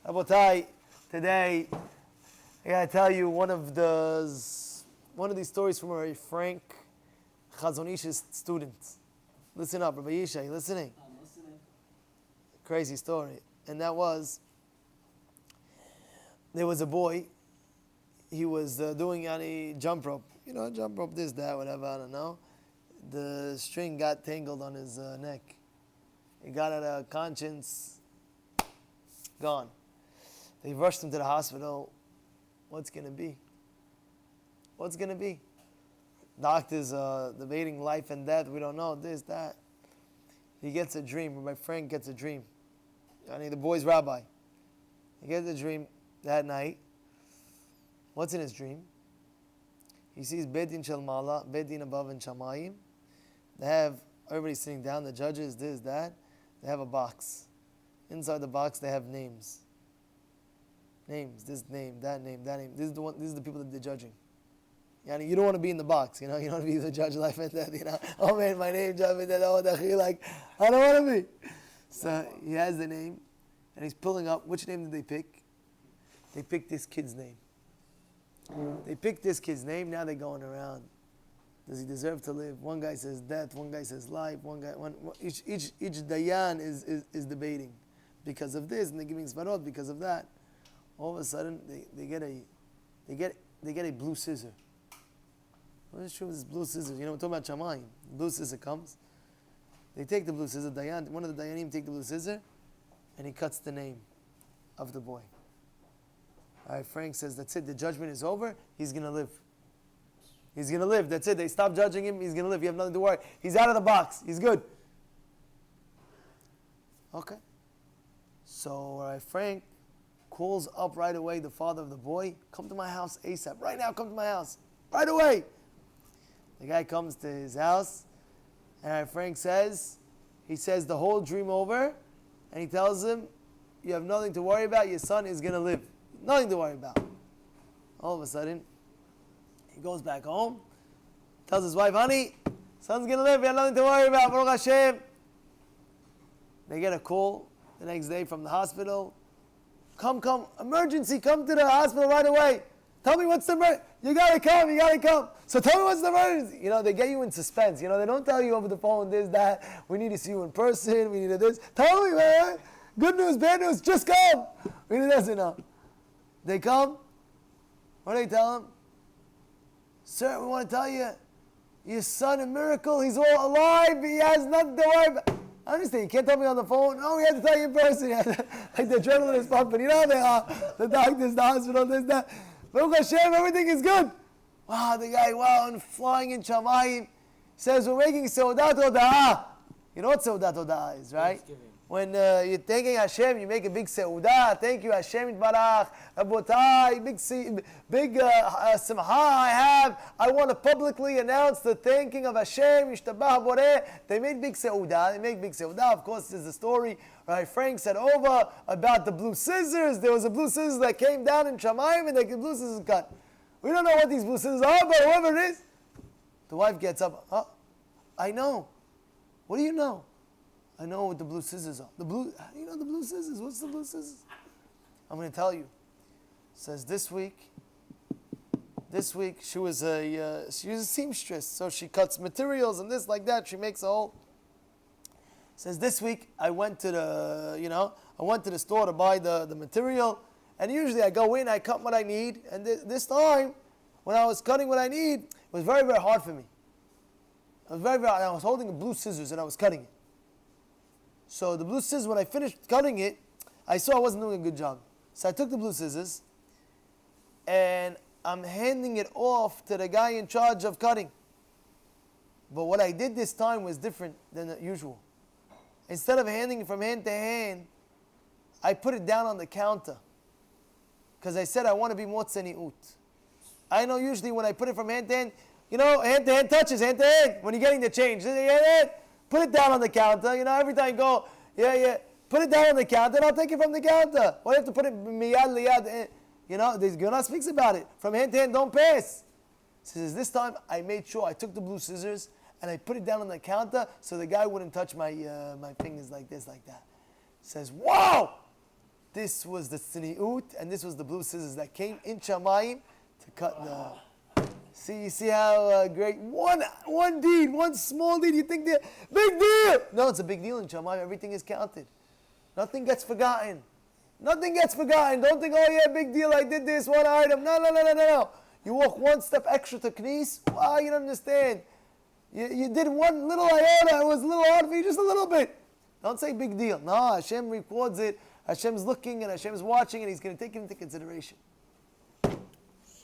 Rabotai, today I gotta tell you one of these stories from a Frank Chazon Ish's student. Listen up, Rabbi Yisha, you listening? I'm listening. Crazy story. And that was, there was a boy, he was doing any jump rope. You know, jump rope, this, that, whatever, I don't know. The string got tangled on his neck. He got out of conscience, gone. They rushed him to the hospital. What's going to be? What's going to be? Doctors debating life and death. We don't know, this, that. He gets a dream. My friend gets a dream. The boy's rabbi. He gets a dream that night. What's in his dream? He sees Bedin Shel Mala, Bedin above in Shamayim. They have everybody sitting down, the judges, this, that. They have a box. Inside the box, they have names. Names, this name, that name, that name. This is the people that they're judging. You don't want to be in the box, you know. You don't want to be the judge life and death, you know. Oh man, my name, judge and death. Oh, like I don't want to be. So he has the name, and he's pulling up. Which name did they pick? They picked this kid's name. They picked this kid's name. Now they're going around. Does he deserve to live? One guy says death. One guy says life. Each dayan is debating because of this, and they're giving svarot because of that. All of a sudden, they get a blue scissor. What is true with this blue scissors? You know, we're talking about Shamayim. Blue scissor comes. They take the blue scissor. One of the dayanim take the blue scissor, and he cuts the name of the boy. All right, Frank says, that's it. The judgment is over. He's going to live. He's going to live. That's it. They stop judging him. He's going to live. You have nothing to worry. He's out of the box. He's good. Okay. So Frank calls up right away the father of the boy. Come to my house ASAP. Right now, come to my house. Right away. The guy comes to his house. And Frank says, he says the whole dream over. And he tells him, you have nothing to worry about. Your son is going to live. Nothing to worry about. All of a sudden, he goes back home, tells his wife, honey, son's going to live, we have nothing to worry about, Baruch Hashem. They get a call the next day from the hospital. Come, emergency, come to the hospital right away. Tell me what's the emergency. You got to come. So tell me what's the emergency. You know, they get you in suspense. You know, they don't tell you over the phone, this, that. We need to see you in person. We need to this. Tell me, man. Good news, bad news, just come. We need this, you know. They come. What do they tell him? Sir, we want to tell you, your son, a miracle. He's all alive. He has nothing to worry about. I understand. You can't tell me on the phone. No, we have to tell you in person. Like the adrenaline is pumping. You know how they are. The doctors, the hospital, this, that. Baruch Hashem, everything is good. Wow, the guy, and flying in Shamayim. Says, we're making Seudat Hoda'ah. You know what Seudat Hoda'ah is, right? When you're thanking Hashem, you make a big seudah. Thank you, Hashem Yitbarach. Rabotai, big simcha I have. I want to publicly announce the thanking of Hashem Yishtabach Boreh. They made big seudah. They make big seudah. Of course, there's a story. Right? Frank said over about the blue scissors. There was a blue scissors that came down in Shamayim, and the blue scissors cut. We don't know what these blue scissors are, but whoever it is, the wife gets up. I know. What do you know? I know what the blue scissors are. How do you know the blue scissors? What's the blue scissors? I'm going to tell you. It says this week she was a seamstress, so she cuts materials and this like that. She makes a whole. It says this week I went to the store to buy the material, and usually I go in, I cut what I need, and this time when I was cutting what I need, it was very, very hard for me. I was holding the blue scissors and I was cutting it. So the blue scissors, when I finished cutting it, I saw I wasn't doing a good job. So I took the blue scissors, and I'm handing it off to the guy in charge of cutting. But what I did this time was different than usual. Instead of handing it from hand to hand, I put it down on the counter. Because I said I want to be more tzeniut. I know usually when I put it from hand to hand, hand to hand touches, hand to hand, when you're getting the change. Put it down on the counter. Every time you go, put it down on the counter, and I'll take it from the counter. Why do you have to put it miyad liyad? The Gemara speaks about it. From hand to hand, don't pass. Says this time I made sure I took the blue scissors and I put it down on the counter so the guy wouldn't touch my fingers like this, like that. Says, wow! this was the tzniut, and this was the blue scissors that came in Shamayim to cut the... See how great... One deed, one small deed, you think that... Big deal! No, it's a big deal in Shamayim. Everything is counted. Nothing gets forgotten. Nothing gets forgotten. Don't think, oh yeah, big deal, I did this, one item. No. You walk one step extra to Knis, wow, you don't understand. You did one little iota, it was a little hard for you, just a little bit. Don't say big deal. No, Hashem records it. Hashem's looking and Hashem's watching and He's going to take it into consideration.